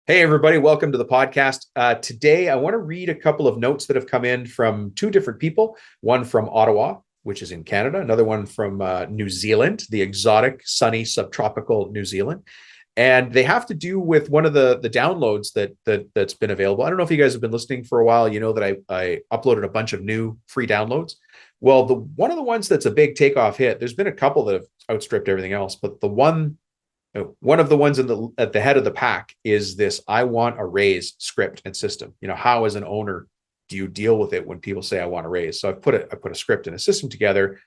Hey, everybody, welcome to the podcast. Today, I want to read a couple of notes that have come in from two different people, one from Ottawa, which is in Canada, another one from New Zealand, the exotic, sunny, subtropical New Zealand. And they have to do with one of the downloads that's been available. I don't know if you guys have been listening for a while. You know that I uploaded a bunch of new free downloads. Well, the one of the ones that's a big takeoff hit, there's been a couple that have outstripped everything else, but one of the ones at the head of the pack is this I want a raise script and system. How as an owner do you deal with it when people say I want a raise? So I put a script and a system together.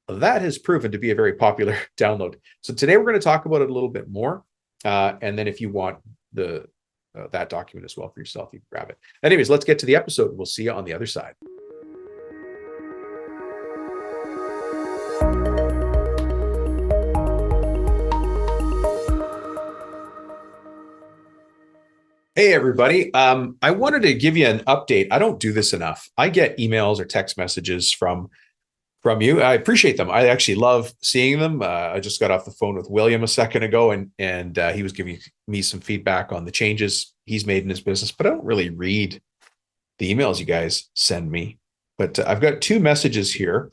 That has proven to be a very popular download. So today we're going to talk about it a little bit more. And then if you want that document as well for yourself, you can grab it. Anyways, let's get to the episode. We'll see you on the other side. Hey, everybody. I wanted to give you an update. I don't do this enough. I get emails or text messages from you. I appreciate them. I actually love seeing them. I just got off the phone with William a second ago, and he was giving me some feedback on the changes he's made in his business, but I don't really read the emails you guys send me. But I've got two messages here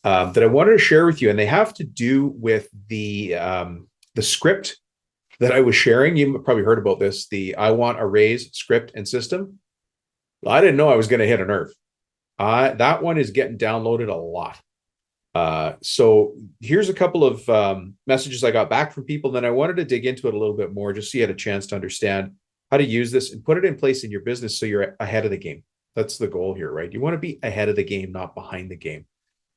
that I wanted to share with you, and they have to do with the script that I was sharing. You probably heard about this, the I want a raise script and system. I didn't know I was going to hit a nerve. That one is getting downloaded a lot. So here's a couple of messages I got back from people. Then I wanted to dig into it a little bit more, just so you had a chance to understand how to use this and put it in place in your business so you're ahead of the game. That's the goal here, right? You want to be ahead of the game, not behind the game.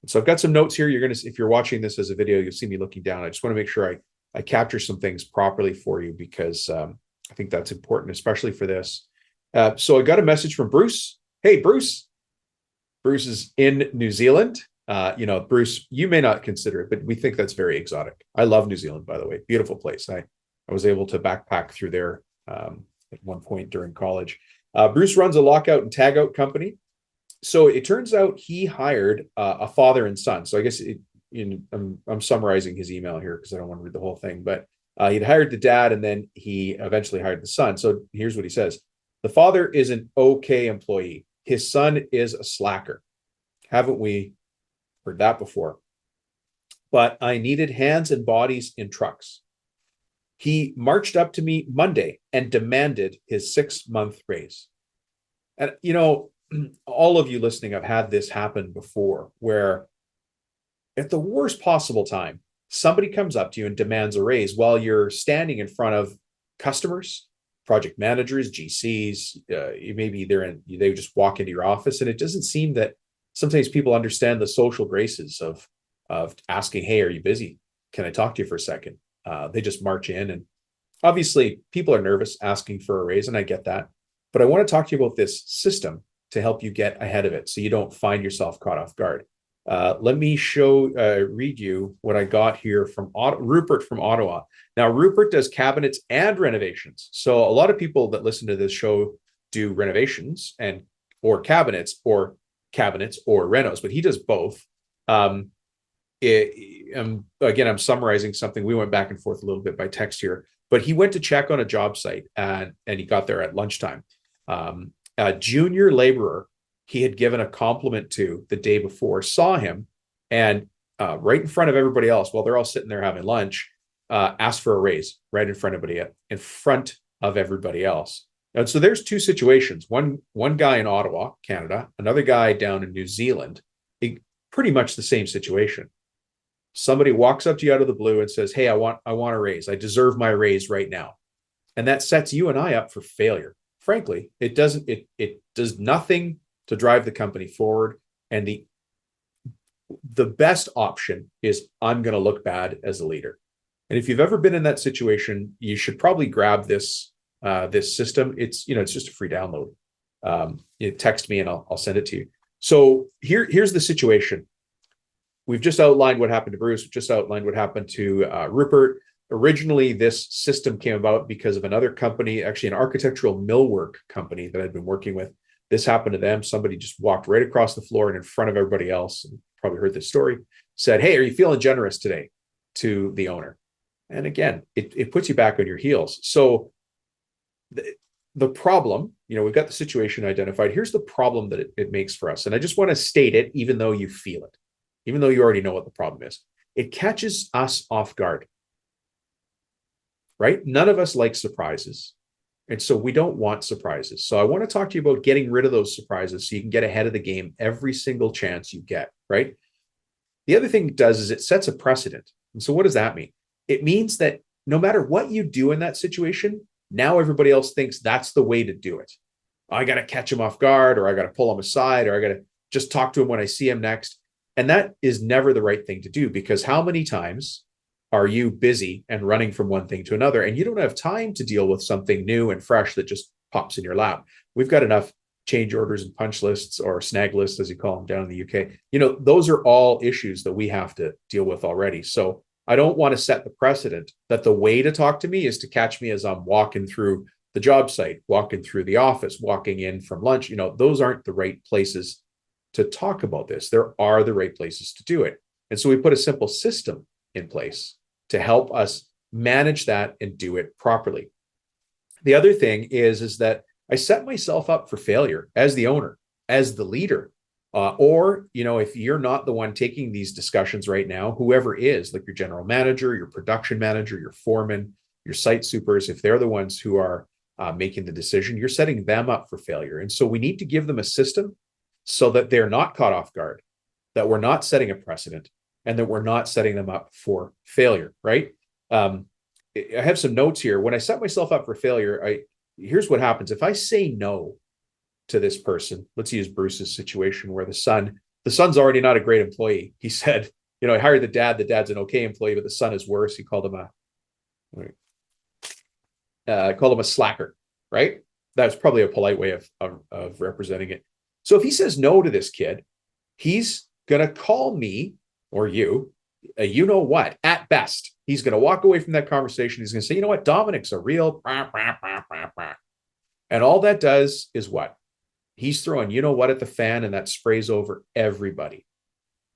And so I've got some notes here. If you're watching this as a video, you'll see me looking down. I just want to make sure I capture some things properly for you, because I think that's important, especially for this. So I got a message from Bruce. Hey, Bruce. Bruce is in New Zealand. Bruce, you may not consider it, but we think that's very exotic. I love New Zealand, by the way. Beautiful place. I was able to backpack through there at one point during college. Bruce runs a lockout and tagout company. So it turns out he hired a father and son. So I guess I'm summarizing his email here because I don't want to read the whole thing, but he'd hired the dad and then he eventually hired the son. So here's what he says. The father is an okay employee. His son is a slacker. Haven't we heard that before? But I needed hands and bodies in trucks. He marched up to me Monday and demanded his 6-month raise. And, all of you listening have had this happen before, where at the worst possible time, somebody comes up to you and demands a raise while you're standing in front of customers, project managers, GCs. Maybe they just walk into your office, and it doesn't seem that sometimes people understand the social graces of asking, "Hey, are you busy? Can I talk to you for a second?" They just march in, and obviously people are nervous asking for a raise, and I get that. But I want to talk to you about this system to help you get ahead of it, so you don't find yourself caught off guard. Let me read you what I got here from Rupert from Ottawa. Now, Rupert does cabinets and renovations. So a lot of people that listen to this show do renovations or cabinets or renos, but he does both. Again, I'm summarizing something. We went back and forth a little bit by text here, but he went to check on a job site and he got there at lunchtime. A junior laborer he had given a compliment to the day before saw him and right in front of everybody else, while they're all sitting there having lunch, asked for a raise right in front of everybody else. And so there's two situations. One guy in Ottawa, Canada, another guy down in New Zealand, pretty much the same situation. Somebody walks up to you out of the blue and says, "Hey, I want a raise. I deserve my raise right now." And that sets you and I up for failure. Frankly, it does nothing to drive the company forward. And the best option is I'm going to look bad as a leader. And if you've ever been in that situation, you should probably grab this system. It's just a free download. Text me and I'll send it to you. So here's the situation. We've just outlined what happened to Bruce. We've just outlined what happened to Rupert. Originally, this system came about because of another company, actually an architectural millwork company that I'd been working with. This happened to them. Somebody just walked right across the floor and in front of everybody else, and probably heard this story, said, "Hey, are you feeling generous today?" to the owner. And again, it puts you back on your heels. So the problem, we've got the situation identified. Here's the problem that it makes for us. And I just want to state it, even though you feel it, even though you already know what the problem is. It catches us off guard, right? None of us like surprises. And so we don't want surprises. So I want to talk to you about getting rid of those surprises so you can get ahead of the game every single chance you get, right? The other thing it does is it sets a precedent. And so what does that mean? It means that no matter what you do in that situation, now everybody else thinks that's the way to do it. I got to catch him off guard, or I got to pull him aside, or I got to just talk to him when I see him next. And that is never the right thing to do, because how many times are you busy and running from one thing to another, and you don't have time to deal with something new and fresh that just pops in your lap? We've got enough change orders and punch lists, or snag lists, as you call them down in the UK. Those are all issues that we have to deal with already. So I don't want to set the precedent that the way to talk to me is to catch me as I'm walking through the job site, walking through the office, walking in from lunch. Those aren't the right places to talk about this. There are the right places to do it. And so we put a simple system in place to help us manage that and do it properly. The other thing is that I set myself up for failure as the owner, as the leader. Or if you're not the one taking these discussions right now, whoever is, like your general manager, your production manager, your foreman, your site supers, if they're the ones who are making the decision, you're setting them up for failure. And so we need to give them a system so that they're not caught off guard, that we're not setting a precedent, and that we're not setting them up for failure, right? I have some notes here. When I set myself up for failure, here's what happens. If I say no to this person, let's use Bruce's situation where the son's already not a great employee. He said, I hired the dad's an okay employee, but the son is worse. He called him a slacker, right? That's probably a polite way of representing it. So if he says no to this kid, he's going to call me or you know what, at best. He's going to walk away from that conversation. He's going to say, what, Dominic's a real and all that does is what? He's throwing, at the fan, and that sprays over everybody.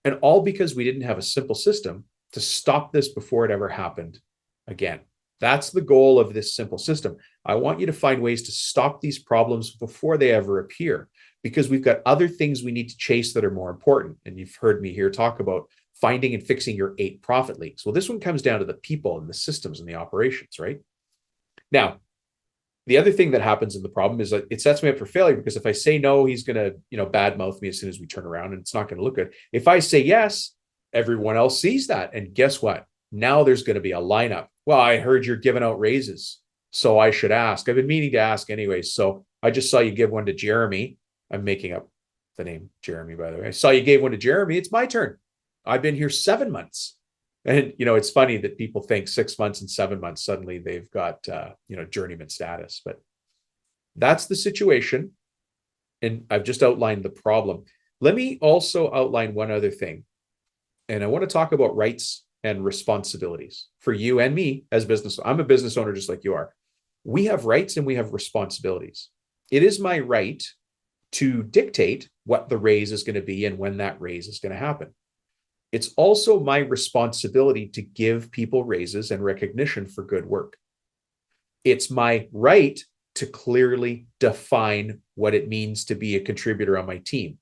And all because we didn't have a simple system to stop this before it ever happened again. That's the goal of this simple system. I want you to find ways to stop these problems before they ever appear, because we've got other things we need to chase that are more important. And you've heard me here talk about finding and fixing your 8 profit leaks. Well, this one comes down to the people and the systems and the operations, right? Now, the other thing that happens in the problem is that it sets me up for failure, because if I say no, he's going to, badmouth me as soon as we turn around, and it's not going to look good. If I say yes, everyone else sees that. And guess what? Now there's going to be a lineup. Well, I heard you're giving out raises, so I should ask. I've been meaning to ask anyways. So I just saw you give one to Jeremy. I'm making up the name Jeremy, by the way. I saw you gave one to Jeremy. It's my turn. I've been here 7 months. And, it's funny that people think 6 months and 7 months, suddenly they've got, journeyman status. But that's the situation. And I've just outlined the problem. Let me also outline one other thing. And I want to talk about rights and responsibilities for you and me as business. I'm a business owner just like you are. We have rights and we have responsibilities. It is my right to dictate what the raise is going to be and when that raise is going to happen. It's also my responsibility to give people raises and recognition for good work. It's my right to clearly define what it means to be a contributor on my team.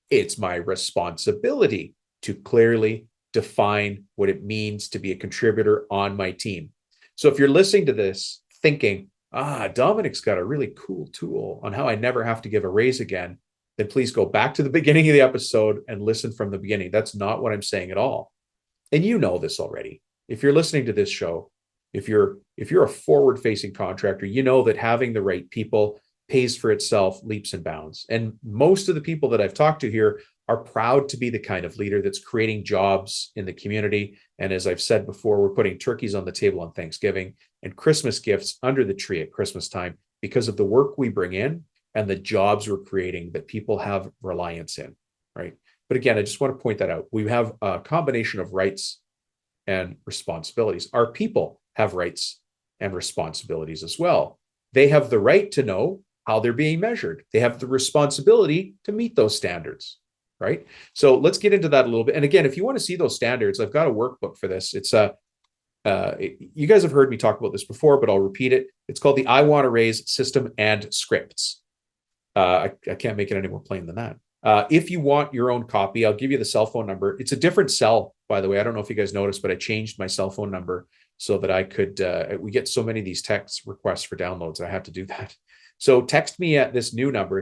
It's my responsibility to clearly define what it means to be a contributor on my team. So if you're listening to this thinking, Dominic's got a really cool tool on how I never have to give a raise again, then please go back to the beginning of the episode and listen from the beginning. That's not what I'm saying at all. And you know this already. If you're listening to this show, if you're a forward-facing contractor, you know that having the right people pays for itself leaps and bounds. And most of the people that I've talked to here are proud to be the kind of leader that's creating jobs in the community. And as I've said before, we're putting turkeys on the table on Thanksgiving and Christmas gifts under the tree at Christmas time because of the work we bring in and the jobs we're creating that people have reliance in, right? But again, I just want to point that out. We have a combination of rights and responsibilities. Our people have rights and responsibilities as well. They have the right to know how they're being measured. They have the responsibility to meet those standards, right? So let's get into that a little bit. And again, if you want to see those standards, I've got a workbook for this. It's You guys have heard me talk about this before, but I'll repeat it. It's called the I Want to Raise system and scripts. I can't make it any more plain than that. If you want your own copy, I'll give you the cell phone number. It's a different cell, by the way. I don't know if you guys noticed, but I changed my cell phone number so that I could, we get so many of these text requests for downloads. I had to do that. So text me at this new number,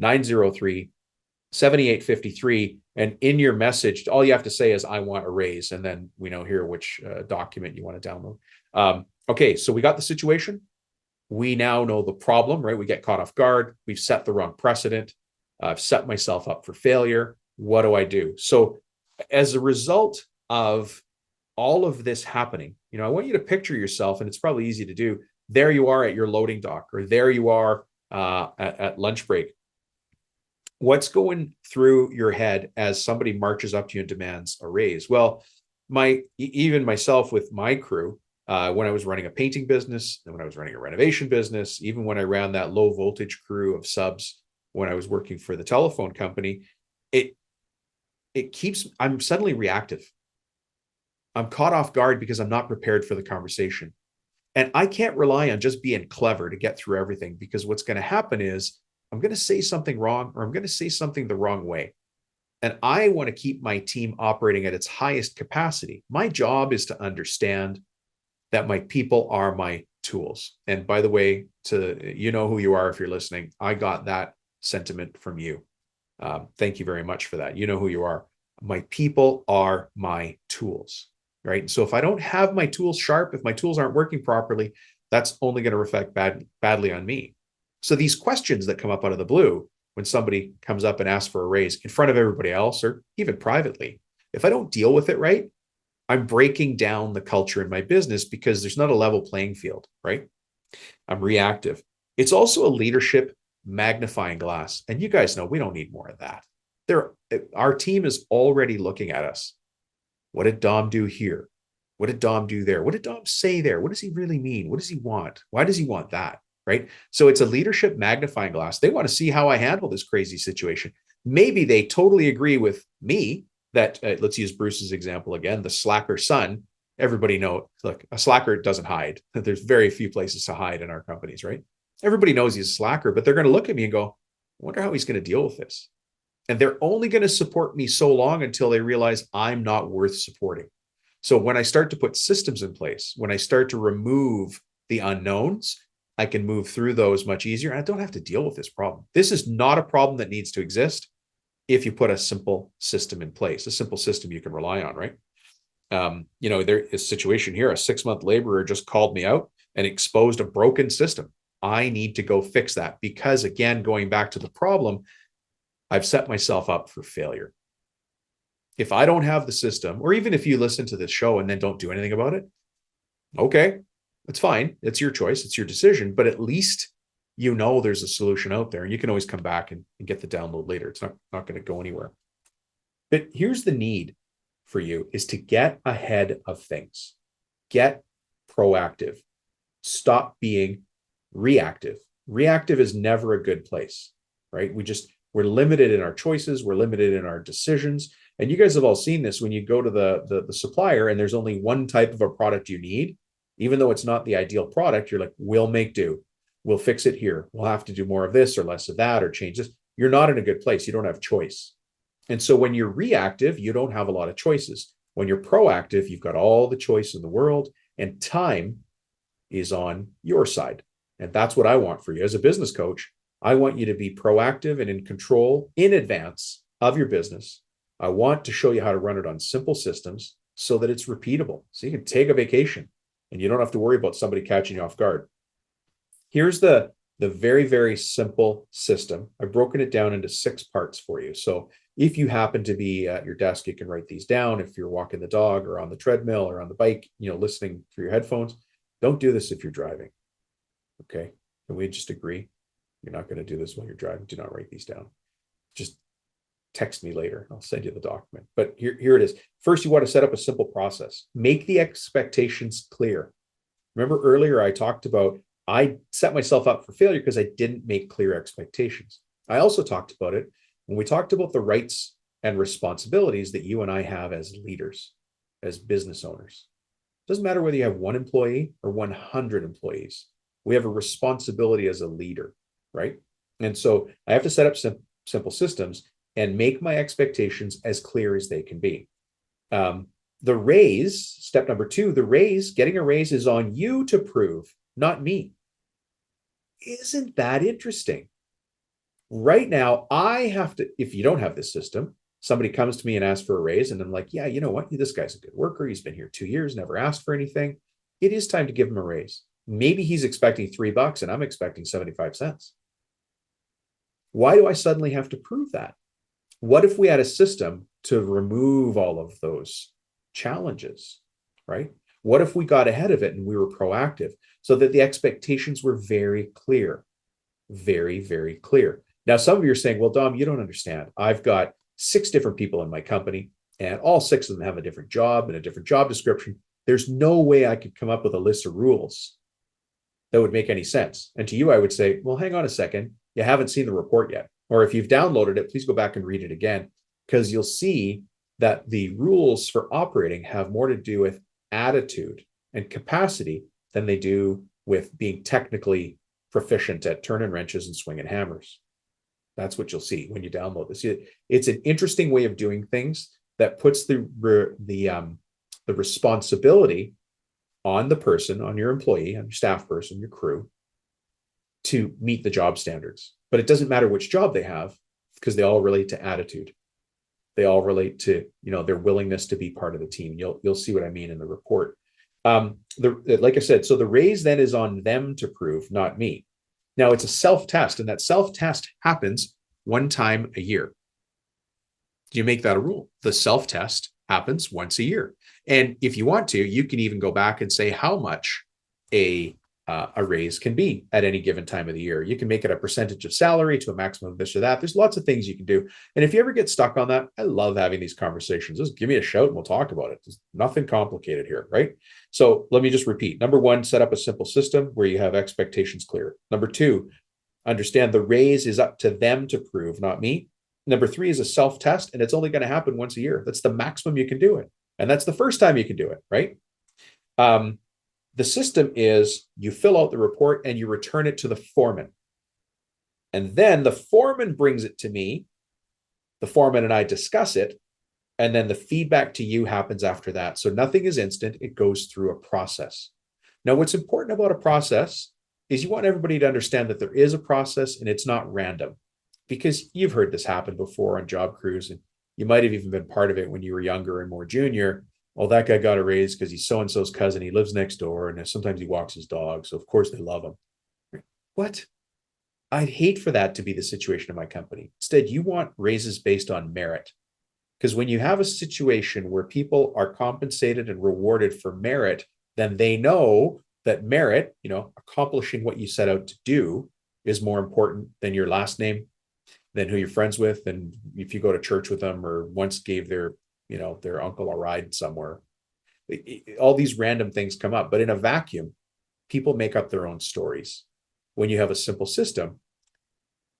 315-903-7853. And in your message, all you have to say is, I want a raise. And then we know here which document you want to download. Okay, so we got the situation. We now know the problem, right? We get caught off guard. We've set the wrong precedent. I've set myself up for failure. What do I do? So as a result of all of this happening, I want you to picture yourself, and it's probably easy to do. There you are at your loading dock, or there you are at lunch break. What's going through your head as somebody marches up to you and demands a raise? Well, even myself with my crew, when I was running a painting business, and when I was running a renovation business, even when I ran that low voltage crew of subs, when I was working for the telephone company, I'm suddenly reactive. I'm caught off guard because I'm not prepared for the conversation. And I can't rely on just being clever to get through everything, because what's going to happen is I'm going to say something wrong, or I'm going to say something the wrong way. And I want to keep my team operating at its highest capacity. My job is to understand that my people are my tools. And by the way, you know who you are if you're listening. I got that sentiment from you. Thank you very much for that. You know who you are. My people are my tools, right? So if I don't have my tools sharp, if my tools aren't working properly, that's only going to reflect badly on me. So these questions that come up out of the blue when somebody comes up and asks for a raise in front of everybody else, or even privately, if I don't deal with it right, I'm breaking down the culture in my business, because there's not a level playing field, right? I'm reactive. It's also a leadership magnifying glass. And you guys know we don't need more of that. Our team is already looking at us. What did Dom do here? What did Dom do there? What did Dom say there? What does he really mean? What does he want? Why does he want that? Right? So it's a leadership magnifying glass. They want to see how I handle this crazy situation. Maybe they totally agree with me that, let's use Bruce's example again, the slacker son. Everybody know, look, a slacker doesn't hide. There's very few places to hide in our companies, right? Everybody knows he's a slacker, but they're going to look at me and go, I wonder how he's going to deal with this. And they're only going to support me so long until they realize I'm not worth supporting. So when I start to put systems in place, when I start to remove the unknowns, I can move through those much easier. And I don't have to deal with this problem. This is not a problem that needs to exist if you put a simple system in place, a simple system you can rely on, right? There is a situation here. A 6-month laborer just called me out and exposed a broken system. I need to go fix that, because again, going back to the problem, I've set myself up for failure. If I don't have the system, or even if you listen to this show and then don't do anything about it, okay, that's fine. It's your choice. It's your decision. But at least you know there's a solution out there, and you can always come back and get the download later. It's not going to go anywhere. But here's the need for you, is to get ahead of things. Get proactive. Stop being reactive. Reactive is never a good place, right? We're limited in our choices. We're limited in our decisions. And you guys have all seen this when you go to the supplier and there's only one type of a product you need, even though it's not the ideal product, you're like, we'll make do. We'll fix it here. We'll have to do more of this or less of that, or change this. You're not in a good place. You don't have choice. And so when you're reactive, you don't have a lot of choices. When you're proactive, you've got all the choice in the world, and time is on your side. And that's what I want for you as a business coach. I want you to be proactive and in control in advance of your business. I want to show you how to run it on simple systems so that it's repeatable. So you can take a vacation and you don't have to worry about somebody catching you off guard. Here's the very, very simple system. I've broken it down into 6 parts for you. So if you happen to be at your desk, you can write these down. If you're walking the dog or on the treadmill or on the bike, listening through your headphones, don't do this if you're driving. Okay. Can we just agree? You're not going to do this while you're driving. Do not write these down. Just text me later. I'll send you the document. But here it is. First, you want to set up a simple process. Make the expectations clear. Remember earlier, I talked about I set myself up for failure because I didn't make clear expectations. I also talked about it when we talked about the rights and responsibilities that you and I have as leaders, as business owners. Doesn't matter whether you have 1 employee or 100 employees. We have a responsibility as a leader, right? And so I have to set up simple systems and make my expectations as clear as they can be. The raise, step number 2, getting a raise is on you to prove, not me. Isn't that interesting? Right now, I have to, if you don't have this system, somebody comes to me and asks for a raise, and I'm like, yeah, you know what? This guy's a good worker. He's been here 2 years, never asked for anything. It is time to give him a raise. Maybe he's expecting $3 and I'm expecting 75 cents. Why do I suddenly have to prove that? What if we had a system to remove all of those challenges, right? What if we got ahead of it and we were proactive so that the expectations were very clear, very, very clear? Now, some of you are saying, well, Dom, you don't understand. I've got 6 different people in my company and all 6 of them have a different job and a different job description. There's no way I could come up with a list of rules that would make any sense. And to you, I would say, well, hang on a second. You haven't seen the report yet. Or if you've downloaded it, please go back and read it again, because you'll see that the rules for operating have more to do with attitude and capacity than they do with being technically proficient at turning wrenches and swinging hammers. That's what you'll see when you download this. It's an interesting way of doing things that puts the responsibility on the person, on your employee, on your staff person, your crew, to meet the job standards. But it doesn't matter which job they have, because they all relate to attitude. They all relate to, their willingness to be part of the team. You'll see what I mean in the report. Like I said, so the raise then is on them to prove, not me. Now it's a self-test, and that self-test happens 1 time a year. You make that a rule. The self-test happens once a year. And if you want to, you can even go back and say how much a raise can be at any given time of the year. You can make it a percentage of salary to a maximum of this or that. There's lots of things you can do. And if you ever get stuck on that, I love having these conversations. Just give me a shout and we'll talk about it. There's nothing complicated here, right? So let me just repeat. Number 1, set up a simple system where you have expectations clear. Number 2, understand the raise is up to them to prove, not me. Number 3 is a self-test, and it's only going to happen once a year. That's the maximum you can do it. And that's the first time you can do it, right? The system is you fill out the report and you return it to the foreman. And then the foreman brings it to me. The foreman and I discuss it. And then the feedback to you happens after that. So nothing is instant. It goes through a process. Now, what's important about a process is you want everybody to understand that there is a process and it's not random. Because you've heard this happen before on job crews, and you might have even been part of it when you were younger and more junior. Well, that guy got a raise because he's so-and-so's cousin. He lives next door, and sometimes he walks his dog. So, of course, they love him. What? I'd hate for that to be the situation in my company. Instead, you want raises based on merit. Because when you have a situation where people are compensated and rewarded for merit, then they know that merit, accomplishing what you set out to do, is more important than your last name, than who you're friends with, and if you go to church with them or once gave their uncle a ride somewhere. All these random things come up, but in a vacuum, people make up their own stories. When you have a simple system,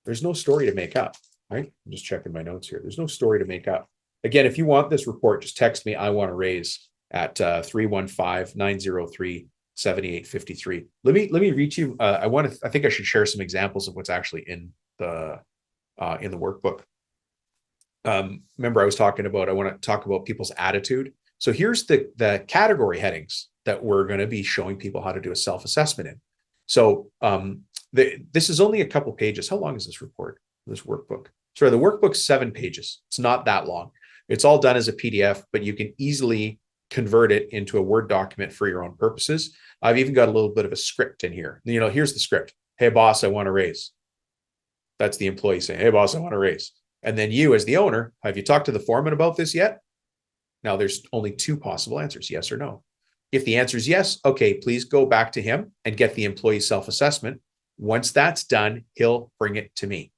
there's no story to make up, right? I'm just checking my notes here. There's no story to make up. Again, if you want this report, just text me, I want a raise, at 315-903-7853. Let me reach you. I think I should share some examples of what's actually in the workbook. Remember I was talking about, I want to talk about people's attitude. So here's the category headings that we're going to be showing people how to do a self-assessment in. So this is only a couple pages. How long is this report, this workbook? Sorry, the workbook's 7 pages. It's not that long. It's all done as a PDF, but you can easily convert it into a Word document for your own purposes. I've even got a little bit of a script in here. Here's the script. Hey, boss, I want a raise. That's the employee saying, hey, boss, I want a raise. And then you, as the owner, have you talked to the foreman about this yet? Now, there's only 2 possible answers, yes or no. If the answer is yes, okay, please go back to him and get the employee self-assessment. Once that's done, he'll bring it to me.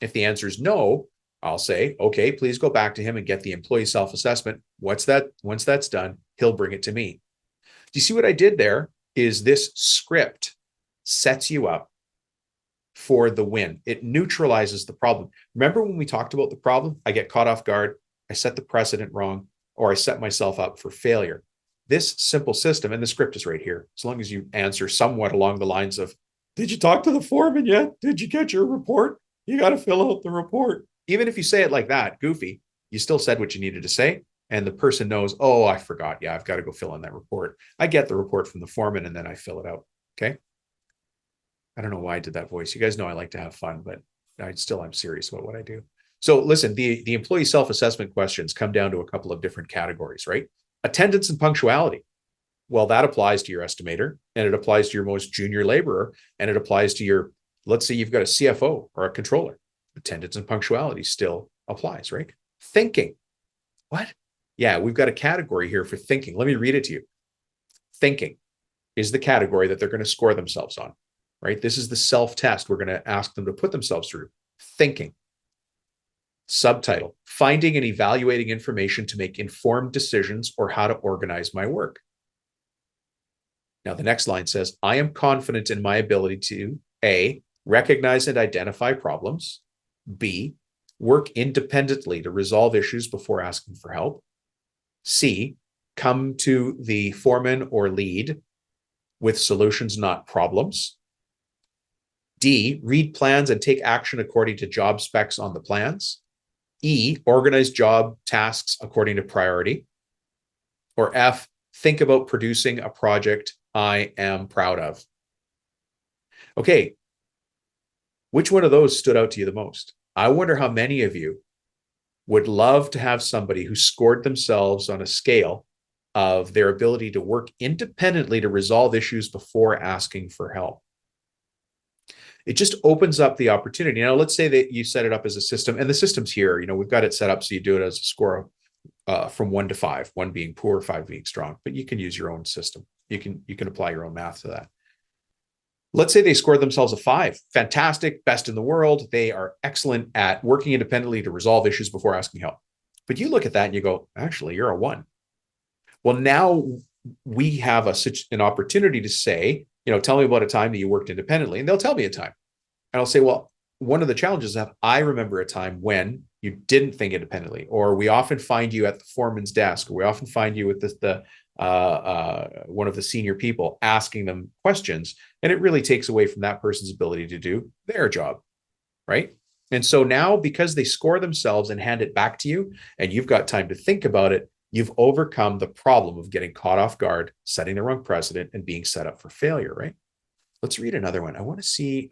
If the answer is no, I'll say, okay, please go back to him and get the employee self-assessment. Once that's done, he'll bring it to me. Do you see what I did there? Is this script sets you up for the win. It neutralizes the problem. Remember when we talked about the problem? I get caught off guard. I set the precedent wrong, or I set myself up for failure. this simple system, and the script is right here, as long as you answer somewhat along the lines of, did you talk to the foreman yet? Did you get your report? You got to fill out the report. Even if you say it like that, goofy, you still said what you needed to say. And the person knows, oh, I forgot. Yeah, I've got to go fill in that report. I get the report from the foreman and then I fill it out. Okay. I don't know why I did that voice. You guys know I like to have fun, but I'm serious about what I do. So listen, the employee self-assessment questions come down to a couple of different categories, right? Attendance and punctuality. Well, that applies to your estimator, and it applies to your most junior laborer, and it applies to your, let's say you've got a CFO or a controller. Attendance and punctuality still applies, right? Thinking. What? Yeah, we've got a category here for thinking. Let me read it to you. Thinking is the category that they're going to score themselves on, right? This is the self-test we're going to ask them to put themselves through. Thinking. Subtitle, finding and evaluating information to make informed decisions or how to organize my work. Now, the next line says, I am confident in my ability to A, recognize and identify problems, B, work independently to resolve issues before asking for help, C, come to the foreman or lead with solutions, not problems, D, read plans and take action according to job specs on the plans, E, organize job tasks according to priority, or F, think about producing a project I am proud of. Okay, which one of those stood out to you the most? I wonder how many of you would love to have somebody who scored themselves on a scale of their ability to work independently to resolve issues before asking for help. It just opens up the opportunity. Now, let's say that you set it up as a system, and the system's here. You know, we've got it set up so you do it as a score from 1 to 5, 1 being poor, 5 being strong. But you can use your own system. You can apply your own math to that. Let's say they scored themselves a 5. Fantastic, best in the world. They are excellent at working independently to resolve issues before asking help. But you look at that and you go, actually, you're a 1. Well, now we have an opportunity to say, you know, tell me about a time that you worked independently. And they'll tell me a time. And I'll say, well, one of the challenges is that I remember a time when you didn't think independently, or we often find you at the foreman's desk, or we often find you with one of the senior people asking them questions, and it really takes away from that person's ability to do their job, right? And so now, because they score themselves and hand it back to you, and you've got time to think about it, you've overcome the problem of getting caught off guard, setting the wrong precedent, and being set up for failure, right? Let's read another one. I want to see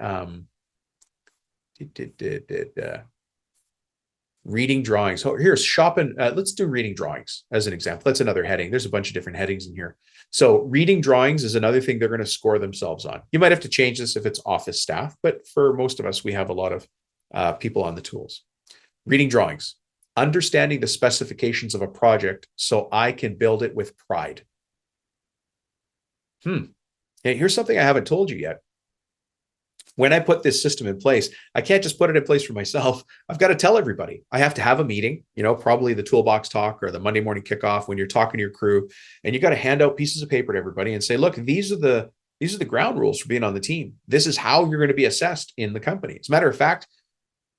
reading drawings. So here's shopping. Let's do reading drawings as an example. That's another heading. There's a bunch of different headings in here. So reading drawings is another thing they're going to score themselves on. You might have to change this if it's office staff, but for most of us, we have a lot of people on the tools. Reading drawings, understanding the specifications of a project so I can build it with pride. Hey, here's something I haven't told you yet. When I put this system in place, I can't just put it in place for myself. I've got to tell everybody. I have to have a meeting, you know, probably the toolbox talk or the Monday morning kickoff when you're talking to your crew, and you got to hand out pieces of paper to everybody and say, look, these are the ground rules for being on the team. This is how you're going to be assessed in the company. As a matter of fact,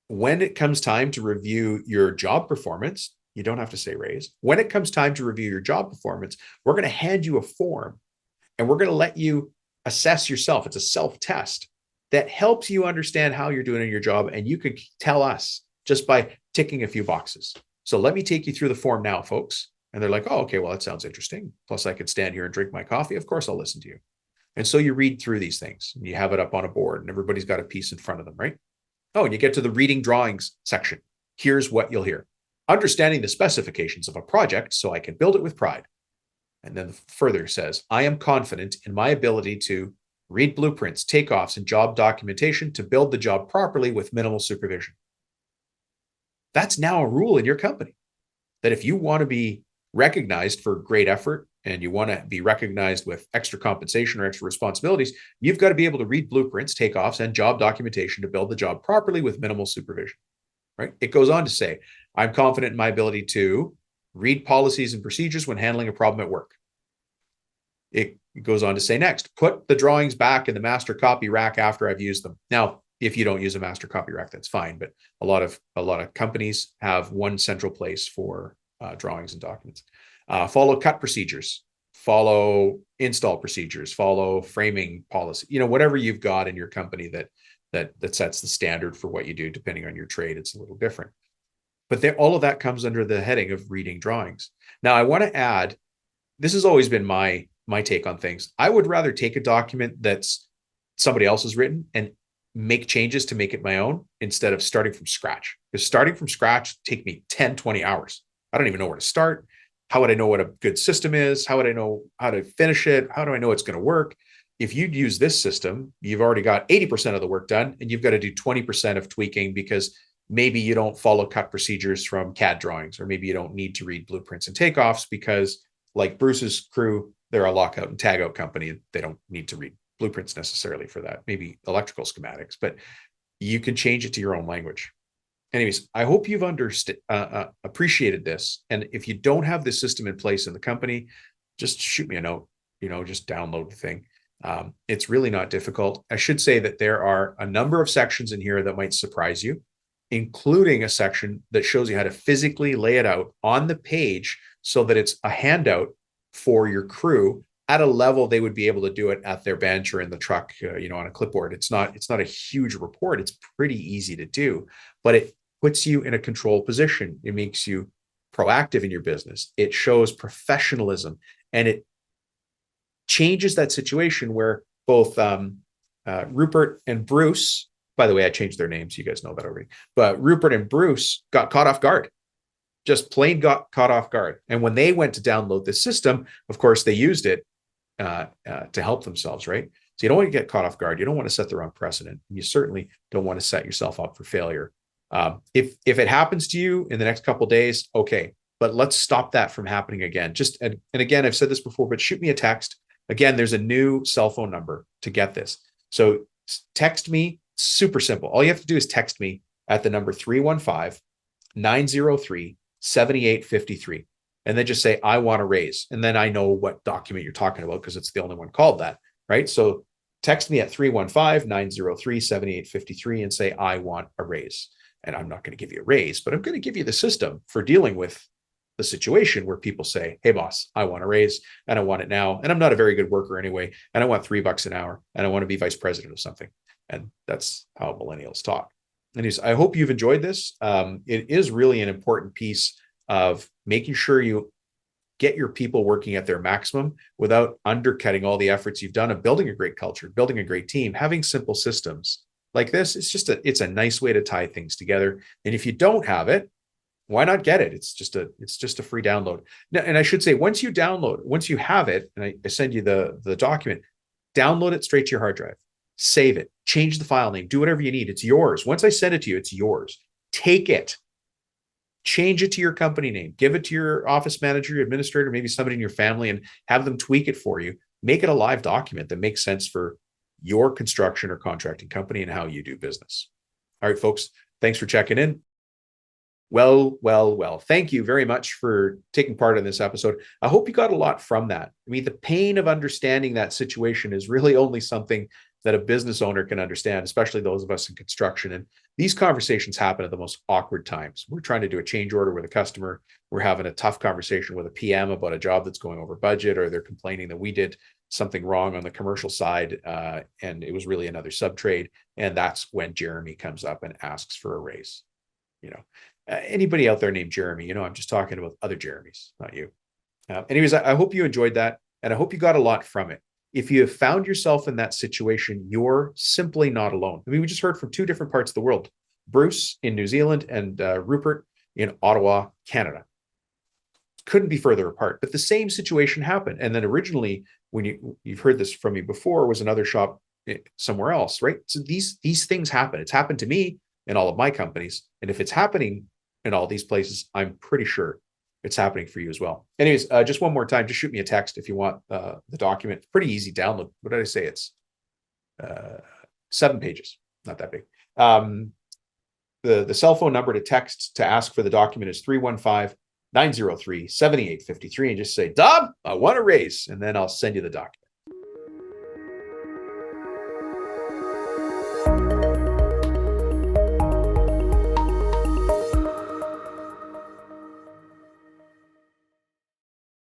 when it comes time to review your job performance, you don't have to say raise. When it comes time to review your job performance, we're going to hand you a form and we're going to let you assess yourself. It's a self-test that helps you understand how you're doing in your job. And you could tell us just by ticking a few boxes. So let me take you through the form now, folks. And they're like, oh, okay, well, that sounds interesting. Plus I could stand here and drink my coffee. Of course, I'll listen to you. And so you read through these things and you have it up on a board and everybody's got a piece in front of them, right? Oh, and you get to the reading drawings section. Here's what you'll hear. Understanding the specifications of a project so I can build it with pride. And then further says, I am confident in my ability to read blueprints, takeoffs, and job documentation to build the job properly with minimal supervision. That's now a rule in your company, that if you want to be recognized for great effort and you want to be recognized with extra compensation or extra responsibilities, you've got to be able to read blueprints, takeoffs, and job documentation to build the job properly with minimal supervision, right? It goes on to say, I'm confident in my ability to read policies and procedures when handling a problem at work. It goes on to say next, put the drawings back in the master copy rack after I've used them. Now, if you don't use a master copy rack, that's fine. But a lot of companies have one central place for drawings and documents. Follow cut procedures. follow install procedures, follow framing policy, whatever you've got in your company that sets the standard for what you do. Depending on your trade, it's a little different. But all of that comes under the heading of reading drawings. Now, I want to add, this has always been my take on things. I would rather take a document that's somebody else has written and make changes to make it my own instead of starting from scratch. Because starting from scratch take me 10, 20 hours. I don't even know where to start. How would I know what a good system is? How would I know how to finish it? How do I know it's going to work? If you use this system, you've already got 80% of the work done, and you've got to do 20% of tweaking because maybe you don't follow cut procedures from CAD drawings, or maybe you don't need to read blueprints and takeoffs because, like Bruce's crew, they're a lockout and tagout company. They don't need to read blueprints necessarily for that, maybe electrical schematics, but you can change it to your own language. Anyways, I hope you've appreciated this. And if you don't have this system in place in the company, just shoot me a note, just download the thing. It's really not difficult. I should say that there are a number of sections in here that might surprise you, including a section that shows you how to physically lay it out on the page so that it's a handout for your crew at a level they would be able to do it at their bench or in the truck, on a clipboard. It's not a huge report. It's pretty easy to do, but it puts you in a control position. It makes you proactive in your business. It shows professionalism, and it changes that situation where both Rupert and Bruce, by the way, I changed their names. You guys know that already, but Rupert and Bruce got caught off guard. Just plain got caught off guard. And when they went to download the system, of course, they used it to help themselves, right? So you don't want to get caught off guard. You don't want to set the wrong precedent. And you certainly don't want to set yourself up for failure. If it happens to you in the next couple of days, okay, but let's stop that from happening again. And again, I've said this before, but shoot me a text. Again, there's a new cell phone number to get this. So text me, super simple. All you have to do is text me at the number 315-903-7853. And then just say, I want a raise. And then I know what document you're talking about because it's the only one called that, right? So text me at 315-903-7853 and say, I want a raise. And I'm not going to give you a raise, but I'm going to give you the system for dealing with the situation where people say, hey, boss, I want a raise and I want it now. And I'm not a very good worker anyway. And I want $3 an hour and I want to be vice president of something. And that's how millennials talk. Anyways, I hope you've enjoyed this. It is really an important piece of making sure you get your people working at their maximum without undercutting all the efforts you've done of building a great culture, building a great team, having simple systems like this. It's a nice way to tie things together. And if you don't have it, why not get it? It's just a free download. Now, and I should say, once you have it, and I send you the document, download it straight to your hard drive, save it, change the file name, do whatever you need. It's yours. Once I send it to you, it's yours. Take it, change it to your company name, give it to your office manager, your administrator, maybe somebody in your family, and have them tweak it for you. Make it a live document that makes sense for your construction or contracting company and how you do business. All right, folks, thanks for checking in. Well. Thank you very much for taking part in this episode. I hope you got a lot from that. I mean, the pain of understanding that situation is really only something that a business owner can understand, especially those of us in construction. And these conversations happen at the most awkward times. We're trying to do a change order with a customer. We're having a tough conversation with a PM about a job that's going over budget, or they're complaining that we did something wrong on the commercial side, and it was really another sub-trade. And that's when Jeremy comes up and asks for a raise. Anybody out there named Jeremy, I'm just talking about other Jeremys, not you. Anyways, I hope you enjoyed that, and I hope you got a lot from it. If you have found yourself in that situation, you're simply not alone. I mean, we just heard from two different parts of the world, Bruce in New Zealand and Rupert in Ottawa, Canada. Couldn't be further apart, but the same situation happened. And then originally, when you've heard this from me before, was another shop somewhere else, right? So these things happen. It's happened to me in all of my companies. And if it's happening in all these places, I'm pretty sure it's happening for you as well. Anyways, just one more time, just shoot me a text if you want the document. It's pretty easy download. What did I say? It's 7 pages, not that big. The cell phone number to text to ask for the document is 315-903-7853, and just say, Dom, I want a raise, and then I'll send you the document.